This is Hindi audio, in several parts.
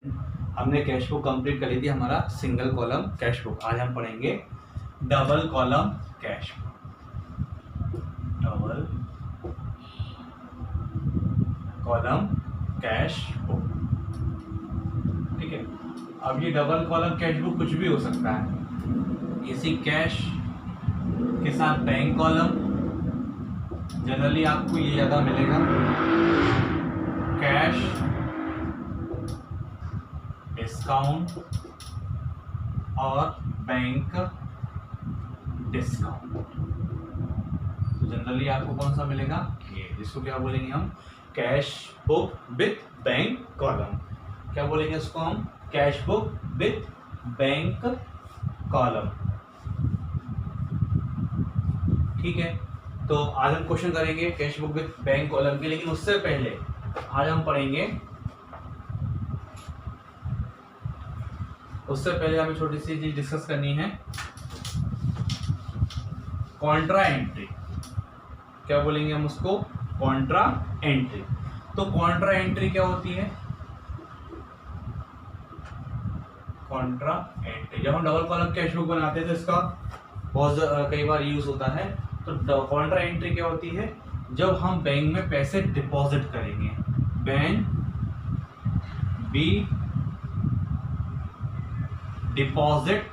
हमने कैश बुक कंप्लीट कर ली थी, हमारा सिंगल कॉलम कैश बुक। आज हम पढ़ेंगे double column cash book. Double column cash book, ठीक है। अब ये डबल कॉलम कैश बुक कुछ भी हो सकता है। इसी कैश के साथ बैंक कॉलम, जनरली आपको ये ज्यादा मिलेगा। कैश डिस्काउंट और बैंक डिस्काउंट, तो जनरली आपको कौन सा मिलेगा, ये, जिसको क्या बोलेंगे हम, cash book with bank column. क्या बोलेंगे इसको हम, cash book with bank column, ठीक है। तो आज हम क्वेश्चन करेंगे cash book with bank column के, लेकिन उससे पहले आज हम पढ़ेंगे, उससे पहले हमें छोटी सी चीज डिस्कस करनी है, कॉन्ट्रा एंट्री। क्या बोलेंगे हम उसको, कॉन्ट्रा एंट्री। तो कॉन्ट्रा एंट्री क्या होती है, कॉन्ट्रा एंट्री जब हम डबल कॉलम कैश बुक बनाते हैं तो इसका बहुत कई बार यूज होता है। तो कॉन्ट्रा एंट्री क्या होती है, जब हम बैंक में पैसे डिपॉजिट करेंगे, bank B deposit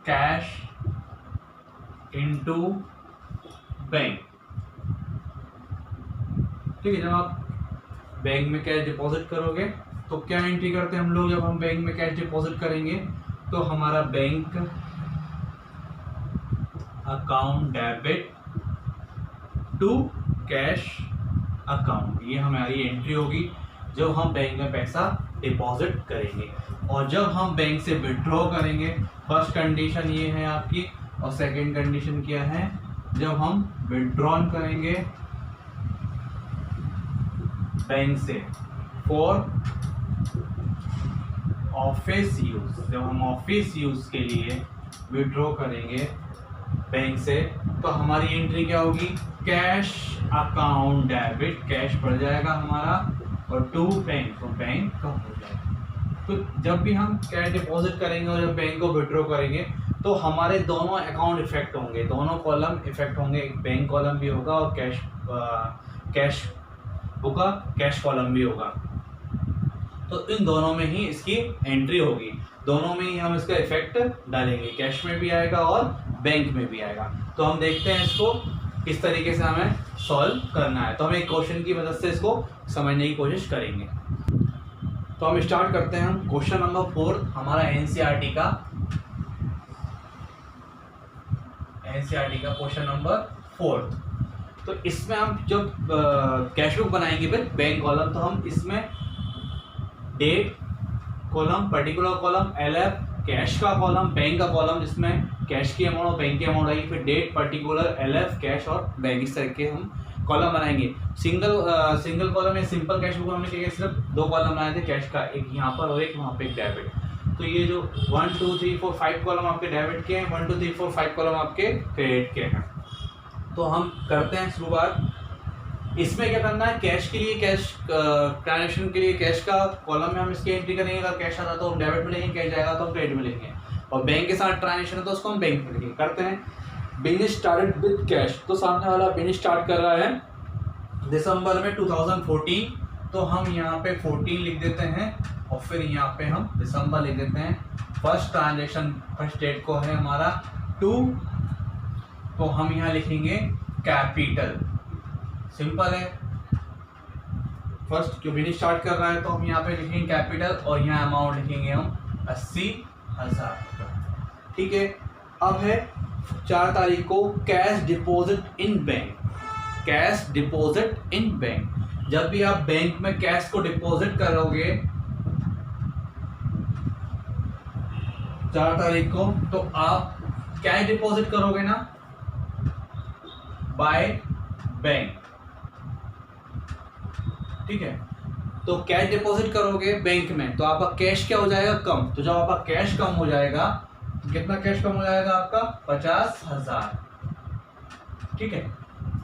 cash into bank, ठीक है। जब आप बैंक में कैश डिपॉजिट करोगे तो क्या एंट्री करते हैं हम लोग, जब हम बैंक में कैश डिपॉजिट करेंगे तो हमारा bank account debit to cash account, ये हमारी एंट्री होगी जब हम बैंक में पैसा डिपॉजिट करेंगे। और जब हम बैंक से विड्रॉ करेंगे, फर्स्ट कंडीशन ये है आपकी, और सेकंड कंडीशन क्या है, जब हम विड्रॉन करेंगे बैंक से फॉर ऑफिस यूज, जब हम ऑफिस यूज के लिए विड्रॉ करेंगे बैंक से, तो हमारी एंट्री क्या होगी, कैश अकाउंट डेबिट, कैश बढ़ जाएगा हमारा, और टू बैंक, तो बैंक कम हो जाएगा। तो जब भी हम कैश डिपॉजिट करेंगे और जब बैंक को विड्रॉ करेंगे तो हमारे दोनों अकाउंट इफेक्ट होंगे, दोनों कॉलम इफेक्ट होंगे, एक बैंक कॉलम भी होगा और कैश बुक का कैश कॉलम भी होगा। तो इन दोनों में ही इसकी एंट्री होगी, दोनों में ही हम इसका इफेक्ट डालेंगे, कैश में भी आएगा और बैंक में भी आएगा। तो हम देखते हैं इसको किस तरीके से हमें सॉल्व करना है। तो हम एक क्वेश्चन की मदद से इसको समझने की कोशिश करेंगे। तो हम स्टार्ट करते हैं, हम क्वेश्चन नंबर 4 हमारा एनसीईआरटी का क्वेश्चन नंबर 4। तो इसमें हम जब कैश बुक बनाएंगे फिर बैंक कॉलम, तो हम इसमें date column, particular column, LF, cash का कॉलम, बैंक का कॉलम जिसमें कैश की अमाउंट और बैंक की अमाउंट आएगी, फिर डेट, पर्टिकुलर, एलएफ, कैश और बैंक, इस तरह के हम कॉलम बनाएंगे। सिंगल कॉलम या सिंपल कैश बुक हमने क्या, सिर्फ 2 कॉलम बनाए थे कैश का, एक यहाँ पर और एक वहाँ पे एक डेबिट। तो ये जो 1 2 3 4 5 कॉलम आपके डेबिट के हैं, 1 2 3 4 5 कॉलम आपके क्रेडिट के हैं। तो हम करते हैं शुरुआत। इसमें क्या करना है, कैश के लिए, कैश ट्रांजेक्शन के लिए कैश का कॉलम में हम इसकी एंट्री करेंगे, अगर कैश आता तो हम डेबिट में लेंगे, कैश जाएगा तो हम क्रेडिट में लेंगे, और बैंक के साथ ट्रांजेक्शन है तो उसको हम बैंक में लेंगे। करते हैं। बिजनेस स्टार्टेड विद कैश, तो सामने वाला बिजनेस स्टार्ट कर रहा है दिसंबर में 2014, तो हम यहाँ पे 14 लिख देते हैं और फिर यहाँ पे हम दिसंबर लिख देते हैं। फर्स्ट ट्रांजेक्शन, फर्स्ट डेट को है हमारा 2, तो हम यहाँ लिखेंगे कैपिटल, सिंपल है। फर्स्ट जो बिजनेस स्टार्ट कर रहा है तो हम यहाँ पे लिखेंगे कैपिटल, और यहाँ अमाउंट लिखेंगे हम 80,000, ठीक है। अब है 4 तारीख को cash deposit in bank, cash deposit in bank. जब भी आप बैंक में कैश को डिपॉजिट करोगे 4 तारीख को, तो आप कैश डिपॉजिट करोगे ना बाय बैंक, ठीक है। तो कैश डिपॉजिट करोगे बैंक में तो आपका कैश क्या हो जाएगा, कम। तो जब आपका कैश कम हो जाएगा, कितना कैश कम हो जाएगा आपका, 50,000, ठीक है।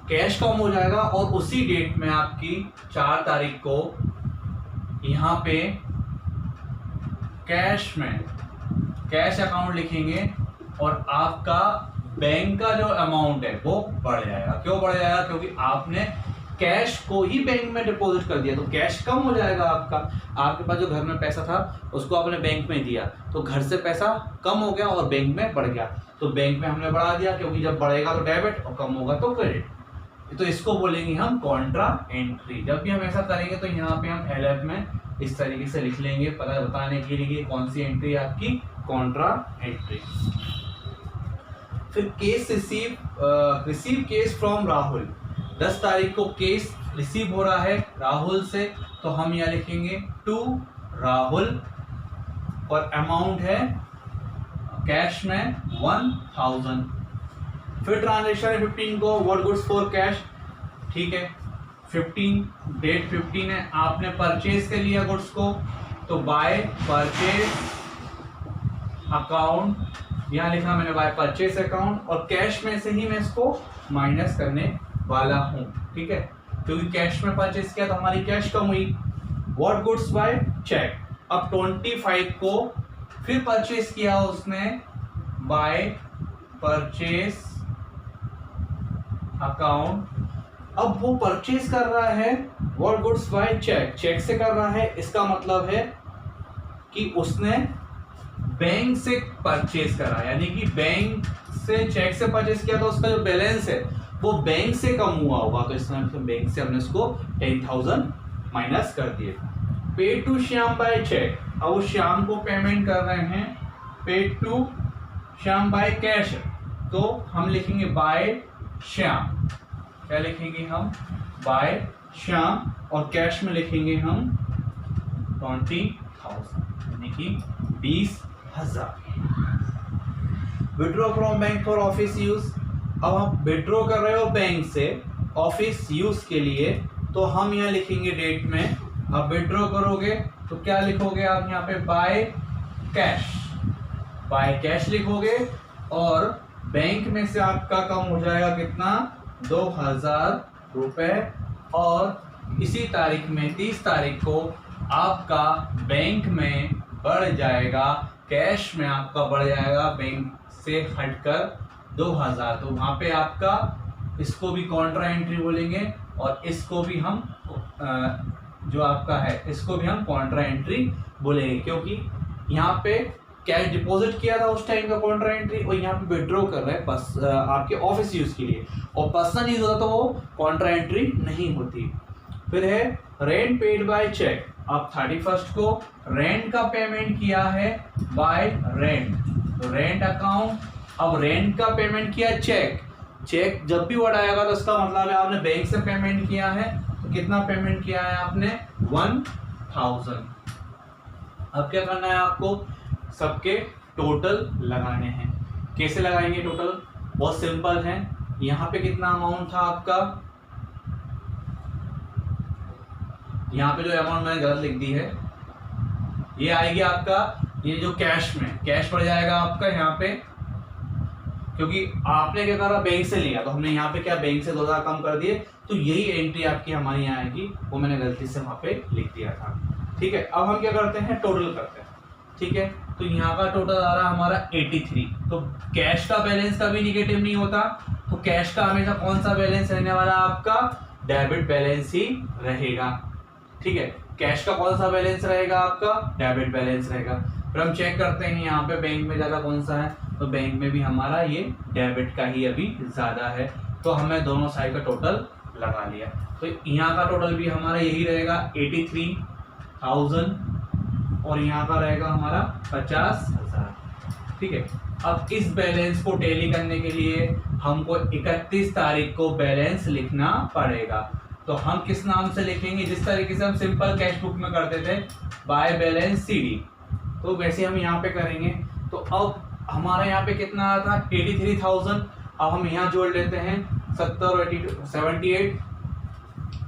कैश कम हो जाएगा और उसी डेट में आपकी 4 तारीख को यहाँ पे कैश में कैश अकाउंट लिखेंगे और आपका बैंक का जो अमाउंट है वो बढ़ जाएगा। क्यों बढ़ जाएगा? क्योंकि आपने कैश को ही बैंक में डिपॉजिट कर दिया, तो कैश कम हो जाएगा आपका। आपके पास जो घर में पैसा था उसको आपने बैंक में दिया, तो घर से पैसा कम हो गया और बैंक में बढ़ गया, तो बैंक में हमने बढ़ा दिया, क्योंकि जब बढ़ेगा तो डेबिट और कम होगा तो क्रेडिट। तो इसको बोलेंगे हम कॉन्ट्रा एंट्री। जब भी हम ऐसा करेंगे तो यहाँ पे हम LF में इस तरीके से लिख लेंगे, पता बताने के लिए कौन सी एंट्री आपकी कॉन्ट्रा एंट्री। फिर case receive case from Rahul. 10 तारीख को केस रिसीव हो रहा है राहुल से, तो हम यहाँ लिखेंगे टू राहुल और अमाउंट है कैश में 1000। फिर ट्रांजेक्शन 15 को व्हाट गुड्स फॉर कैश, ठीक है। 15 डेट 15 है, आपने परचेज के लिया गुड्स को, तो बाय परचेज अकाउंट, यहाँ लिखा मैंने बाय परचेज अकाउंट, और कैश में से ही मैं इसको माइनस करने वाला हूँ, ठीक है, क्योंकि कैश में परचेज किया तो हमारी कैश कम हुई। व्हाट गुड्स बाय चेक, अब 25 को फिर परचेज किया उसने बाय परचेज अकाउंट। अब वो परचेज कर रहा है what goods by cheque, cheque से कर रहा है, इसका मतलब है कि उसने बैंक से परचेज करा, यानी कि बैंक से चेक से परचेज किया तो उसका जो बैलेंस है वो बैंक से कम हुआ होगा, तो इसमें बैंक से हमने उसको 10,000 माइनस कर दिए। पे टू श्याम बाय चेक, अब वो श्याम को पेमेंट कर रहे हैं, पे टू श्याम बाय कैश, तो हम लिखेंगे बाय श्याम, क्या लिखेंगे हम बाय श्याम, और कैश में लिखेंगे हम 20,000 यानी कि 20,000। Withdraw from bank for office use, अब आप विड्रॉ कर रहे हो बैंक से ऑफिस यूज के लिए, तो हम यहाँ लिखेंगे डेट में, अब विड्रॉ करोगे तो क्या लिखोगे आप यहाँ पे बाय कैश लिखोगे, और बैंक में से आपका कम हो जाएगा कितना 2,000 रुपए, और इसी तारीख में 30 तारीख को आपका बैंक में बढ़ जाएगा, कैश में आपका बढ़ जाएगा बैंक से हटकर 2,000, तो वहाँ पे आपका इसको भी कॉन्ट्रा एंट्री बोलेंगे और इसको भी हम जो आपका है इसको भी हम कॉन्ट्रा एंट्री बोलेंगे, क्योंकि यहाँ पे कैश डिपॉजिट किया था उस टाइम का कॉन्ट्रा एंट्री, और यहाँ पे विड्रॉ कर रहे हैं बस आपके ऑफिस यूज के लिए, और पर्सनल यूज होता तो वो कॉन्ट्रा एंट्री नहीं होती। फिर है रेंट पेड बाय चेक, अब 31 को रेंट का पेमेंट किया है बाय रेंट, तो रेंट अकाउंट, अब रेंट का पेमेंट किया चेक जब भी वर्ड आएगा तो इसका मतलब है आपने बैंक से पेमेंट किया है, तो कितना पेमेंट किया है आपने 1,000। अब क्या करना है आपको, सबके टोटल लगाने हैं। कैसे लगाएंगे टोटल, बहुत सिंपल है। यहाँ पे कितना अमाउंट था आपका, यहाँ पे जो अमाउंट मैंने गलत लिख दी है ये आएगी आपका, ये जो कैश में कैश पड़ जाएगा आपका यहाँ पे, क्योंकि आपने क्या करा बैंक से लिया, तो हमने यहाँ पे क्या बैंक से 2,000 कम कर दिए, तो यही एंट्री आपकी हमारी यहाँ आएगी, वो मैंने गलती से वहाँ पे लिख दिया था, ठीक है। अब हम क्या करते हैं, टोटल करते हैं, ठीक है। तो यहाँ का टोटल आ रहा है हमारा 83, तो कैश का बैलेंस कभी निगेटिव नहीं होता, तो कैश का हमेशा कौन सा बैलेंस रहने वाला आपका, डेबिट बैलेंस ही रहेगा, ठीक है। कैश का कौन सा बैलेंस रहेगा आपका, डेबिट बैलेंस रहेगा। फिर हम चेक करते हैं यहाँ पे बैंक में ज़्यादा कौन सा है, तो बैंक में भी हमारा ये डेबिट का ही अभी ज़्यादा है, तो हमने दोनों साइड का टोटल लगा लिया, तो यहाँ का टोटल भी हमारा यही रहेगा 83,000, और यहाँ का रहेगा हमारा 50,000, ठीक है। अब इस बैलेंस को टैली करने के लिए हमको 31 तारीख को बैलेंस लिखना पड़ेगा, तो हम किस नाम से लिखेंगे, जिस तरीके से हम सिंपल कैश बुक में करते थे बाय बैलेंस CD, तो वैसे हम यहाँ पे करेंगे। तो अब हमारा यहाँ पे कितना आया था 83,000, अब हम यहाँ जोड़ लेते हैं 70 और 78,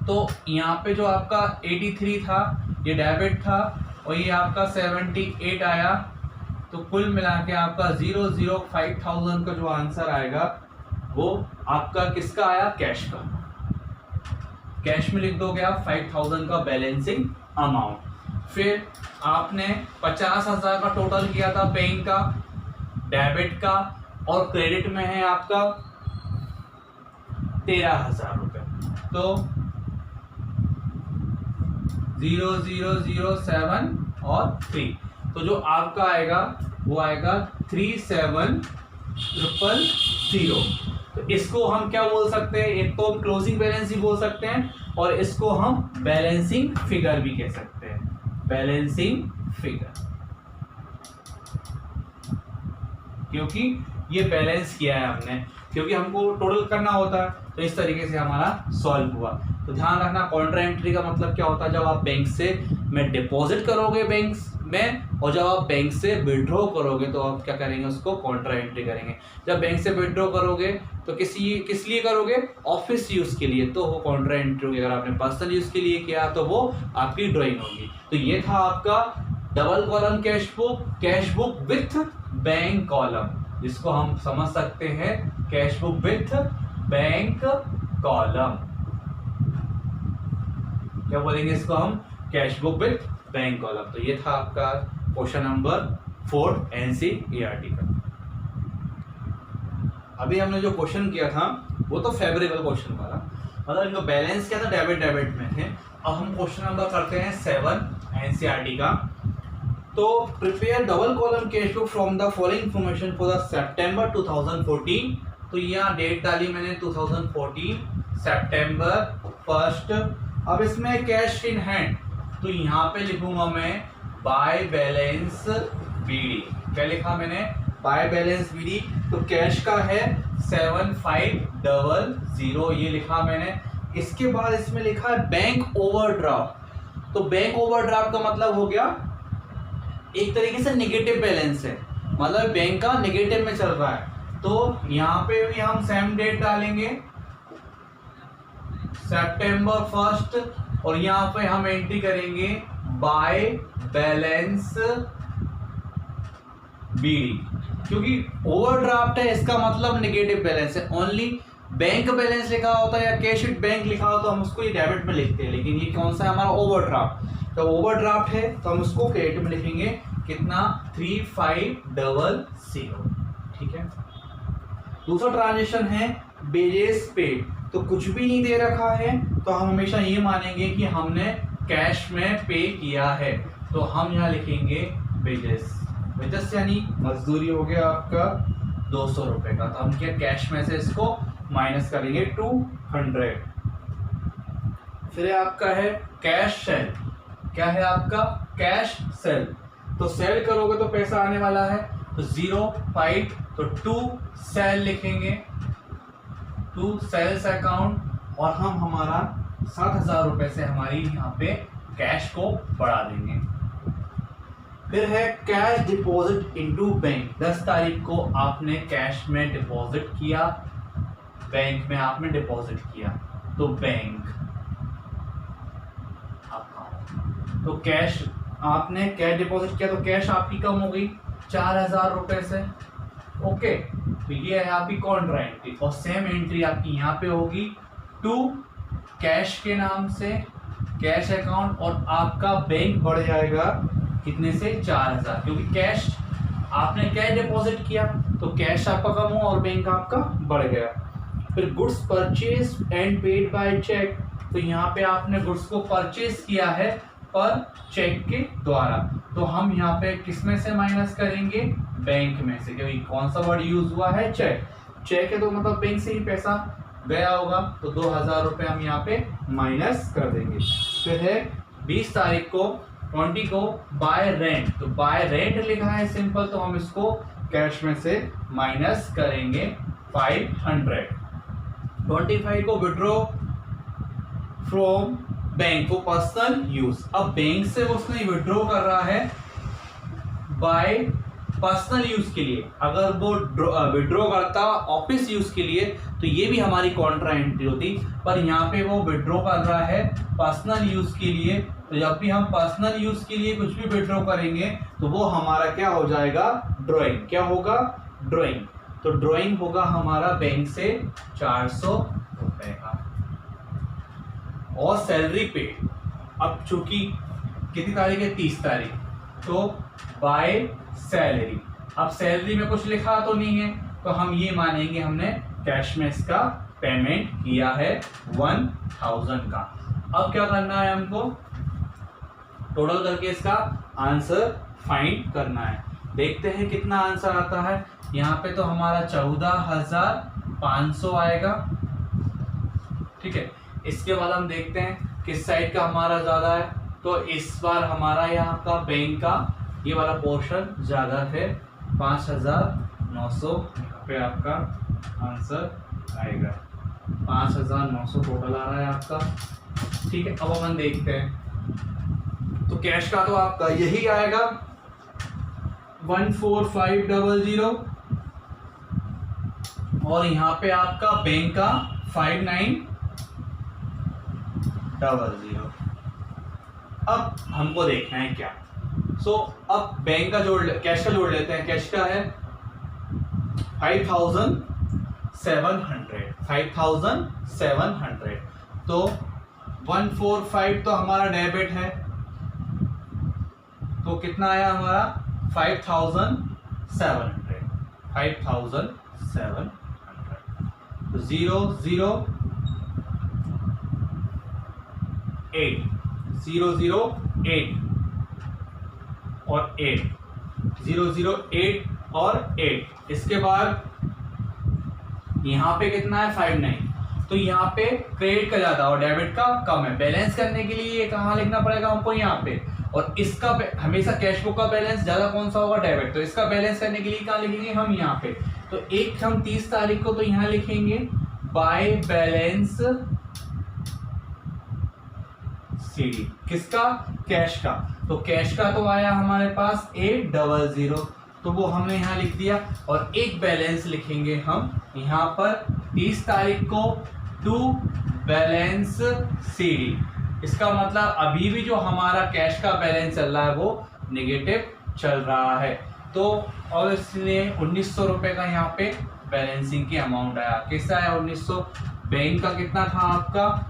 तो यहाँ पे जो आपका 83 था ये डेबिट था, और ये आपका 78 आया, तो कुल मिला के आपका 005,000 का जो आंसर आएगा वो आपका किसका आया, कैश का। कैश में लिख दोगे आप 5,000 का बैलेंसिंग अमाउंट। फिर आपने 50,000 का टोटल किया था बैंक का, डेबिट का, और क्रेडिट में है आपका 13,000 रुपये। तो 0007 और 3, तो जो आपका आएगा वो आएगा 37,000। तो इसको हम क्या बोल सकते हैं, एक तो क्लोजिंग बैलेंस ही बोल सकते हैं और इसको हम बैलेंसिंग फिगर भी कह सकते हैं, बैलेंसिंग फिगर, क्योंकि ये बैलेंस किया है हमने, क्योंकि हमको टोटल करना होता है। तो इस तरीके से हमारा सॉल्व हुआ। तो ध्यान रखना, कॉन्ट्रा एंट्री का मतलब क्या होता है, जब आप बैंक से में डिपॉजिट करोगे बैंक में, और जब आप बैंक से विड्रॉ करोगे तो आप क्या करेंगे, उसको कॉन्ट्रा एंट्री करेंगे। जब बैंक से विड्रॉ करोगे तो किस लिए करोगे, ऑफिस यूज के लिए, तो वो कॉन्ट्रा एंट्री होगी। अगर आपने पर्सनल यूज के लिए किया तो वो आपकी ड्राइंग होगी। तो ये था आपका double column cash book with bank column, जिसको हम समझ सकते हैं cash book with bank column, क्या बोलेंगे इसको हम, cash book with bank column. तो ये था आपका क्वेश्चन नंबर 4 एनसीईआरटी का। अभी हमने जो क्वेश्चन किया था वो तो फेवरेबल क्वेश्चन वाला, मतलब इनको बैलेंस किया था, डेबिट में थे। अब हम क्वेश्चन नंबर करते हैं 7 एनसीईआरटी का। तो prepare double column cash book from the following information for the सितंबर 2014। तो यहाँ डेट डाली मैंने 2014 सितंबर 1। अब इसमें कैश इन हैंड, तो यहाँ पे लिखूंगा मैं बाय बैलेंस बीडी। क्या लिखा मैंने, बाय बैलेंस बीडी। तो कैश का है 7500, ये लिखा मैंने। इसके बाद इसमें लिखा है बैंक ओवरड्राफ्ट। तो बैंक ओवरड्राफ्ट का मतलब हो गया एक तरीके से नेगेटिव बैलेंस है, मतलब बैंक का नेगेटिव में चल रहा है। तो यहाँ पे भी हम सेम डेट डालेंगे सितंबर 1, और यहाँ पे हम एंट्री करेंगे बाय बैलेंस बीडी, क्योंकि ओवरड्राफ्ट है इसका मतलब नेगेटिव बैलेंस है। ओनली बैंक बैलेंस लिखा होता है या कैश विद बैंक लिखा हो तो हम उसको ये डेबिट में लिखते हैं, लेकिन ये कौन सा है हमारा, ओवरड्राफ्ट। तो ओवरड्राफ्ट है तो हम उसको क्रेडिट में लिखेंगे, कितना, 3500, ठीक है। दूसरा ट्रांजेक्शन है बेजेस पेड। तो कुछ भी नहीं दे रखा है तो हम हमेशा ये मानेंगे कि हमने कैश में पे किया है, तो हम यहाँ लिखेंगे बेजेस। बेजेस यानी मजदूरी हो गया आपका 200 रुपए का, तो हम क्या कैश में से इसको माइनस करेंगे 200। फिर आपका है कैश सेल। क्या है आपका, कैश सेल। तो सेल करोगे तो पैसा आने वाला है, तो 05, तो 2 सेल लिखेंगे, 2 सेल्स अकाउंट, और हम हमारा 7,000 रुपए से हमारी यहाँ पे कैश को बढ़ा देंगे। फिर है कैश डिपॉजिट इनटू बैंक। 10 तारीख को आपने कैश में डिपॉजिट किया, बैंक में आपने डिपॉजिट किया, तो बैंक अकाउंट। तो कैश आपने कैश डिपॉजिट किया तो कैश आपकी कम हो गई 4,000 रुपए से, ओके। तो ये है आपकी कॉन्ट्रा एंट्री, और सेम एंट्री आपकी यहाँ पे होगी, 2 कैश के नाम से कैश अकाउंट, और आपका बैंक बढ़ जाएगा कितने से, 4,000, क्योंकि कैश आपने कैश डिपॉजिट किया तो कैश आपका कम हुआ और बैंक आपका बढ़ गया। फिर goods purchase and paid by cheque. तो यहाँ पे आपने गुड्स को परचेज किया है पर चेक के द्वारा, तो हम यहाँ पे किस में से माइनस करेंगे, बैंक में से, क्योंकि कौन सा वर्ड यूज हुआ है, चेक। चेक है तो मतलब बैंक से ही पैसा गया होगा, तो 2,000 रुपये हम यहाँ पे माइनस कर देंगे। फिर है 20 तारीख को 20 को बाय रेंट। तो बाय रेंट लिखा है सिंपल, तो हम इसको कैश में से माइनस करेंगे 500। 25 को withdraw from bank for personal use. अब बैंक से उसने विड्रॉ कर रहा है बाय पर्सनल यूज के लिए, अगर वो विड्रॉ करता ऑफिस यूज के लिए तो ये भी हमारी कॉन्ट्रा एंट्री होती, पर यहाँ पे वो विड्रॉ कर रहा है पर्सनल यूज के लिए। तो जब भी हम पर्सनल यूज के लिए कुछ भी विड्रॉ करेंगे तो वो हमारा क्या हो जाएगा, ड्रॉइंग। क्या होगा, ड्रॉइंग। तो ड्रॉइंग होगा हमारा बैंक से 400 रुपए का। और सैलरी पेड, अब चूंकि कितनी तारीख है, 30 तारीख, तो बाय सैलरी। अब सैलरी में कुछ लिखा तो नहीं है, तो हम ये मानेंगे हमने कैश में इसका पेमेंट किया है 1000 का। अब क्या करना है हमको, टोटल करके इसका आंसर फाइंड करना है। देखते हैं कितना आंसर आता है। यहाँ पे तो हमारा 14,500 आएगा, ठीक है। इसके बाद हम देखते हैं किस साइड का हमारा ज़्यादा है, तो इस बार हमारा यहाँ का बैंक का ये वाला पोर्शन ज़्यादा है, 5,900 यहाँ पे आपका आंसर आएगा। 5,900 टोटल आ रहा है आपका, ठीक है। अब अपन देखते हैं, तो कैश का तो आपका यही आएगा 14,500 और यहाँ पे आपका बैंक का 5,900। अब हमको देखना है क्या, अब बैंक का जोड़ कैश का जोड़ लेते हैं। कैश का है 5,700, तो 145 तो हमारा डेबिट है, तो कितना आया हमारा 5,700, तो 008 और 8, 008 और 8। इसके बाद यहाँ पे कितना है 59, तो यहाँ पे क्रेडिट का ज़्यादा और डेबिट का कम है। बैलेंस करने के लिए ये कहाँ लिखना पड़ेगा हमको, यहाँ पे। और इसका हमेशा कैश बुक का बैलेंस ज़्यादा कौन सा होगा, डेबिट। तो इसका बैलेंस करने के लिए कहाँ लिखेंगे हम, यहाँ पे। तो एक हम 30 तारीख को तो यहाँ लिखेंगे बाय बैलेंस सीडी, किसका, कैश का। तो कैश का तो आया हमारे पास 800, तो वो हमने यहाँ लिख दिया। और एक बैलेंस लिखेंगे हम यहाँ पर 30 तारीख को टू बैलेंस सीडी। इसका मतलब अभी भी जो हमारा कैश का बैलेंस चल रहा है वो नेगेटिव चल रहा है। तो और इसलिए 1900 रुपये का यहाँ पे बैलेंसिंग की अमाउंट आया। किसका आया 1900, बैंक का कितना था आपका,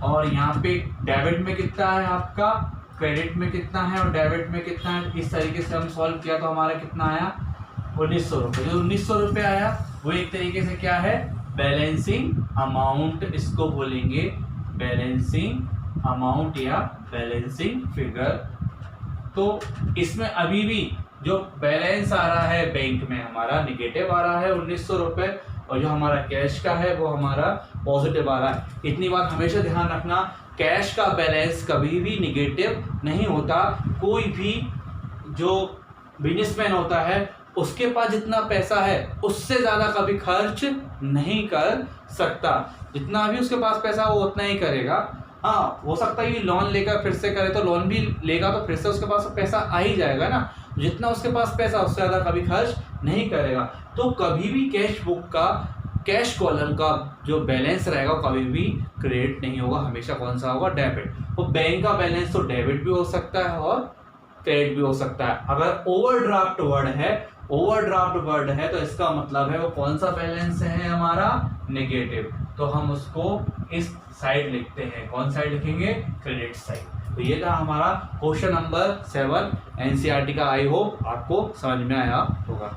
और यहाँ पे डेबिट में कितना है आपका, क्रेडिट में कितना है और डेबिट में कितना है। इस तरीके से हम सॉल्व किया तो हमारा कितना आया 1900 रुपये। जो 1900 रुपये आया वो एक तरीके से क्या है, बैलेंसिंग अमाउंट इसको बोलेंगे, बैलेंसिंग अमाउंट या बैलेंसिंग फिगर। तो इसमें अभी भी जो बैलेंस आ रहा है बैंक में हमारा नेगेटिव आ रहा है 1900 रुपये, और जो हमारा कैश का है वो हमारा पॉजिटिव आ रहा है। इतनी बात हमेशा ध्यान रखना, कैश का बैलेंस कभी भी नेगेटिव नहीं होता। कोई भी जो बिजनेसमैन होता है उसके पास जितना पैसा है उससे ज़्यादा कभी खर्च नहीं कर सकता। जितना भी उसके पास पैसा वो उतना ही करेगा। हाँ, हो सकता है कि लोन लेकर फिर से करे, तो लोन भी लेगा तो फिर से उसके पास पैसा आ ही जाएगा ना। जितना उसके पास पैसा उससे ज़्यादा कभी खर्च नहीं करेगा। तो कभी भी कैश बुक का, कैश कॉलम का जो बैलेंस रहेगा वो कभी भी क्रेडिट नहीं होगा, हमेशा कौन सा होगा, डेबिट। तो बैंक का बैलेंस तो डेबिट भी हो सकता है और क्रेडिट भी हो सकता है। अगर ओवरड्राफ्ट वर्ड है तो इसका मतलब है वो कौन सा बैलेंस है हमारा, नेगेटिव। तो हम उसको इस साइड लिखते हैं, कौन साइड लिखेंगे, क्रेडिट साइड। तो ये था हमारा क्वेश्चन नंबर 7 एनसीईआरटी का। आई होप आपको समझ में आया होगा।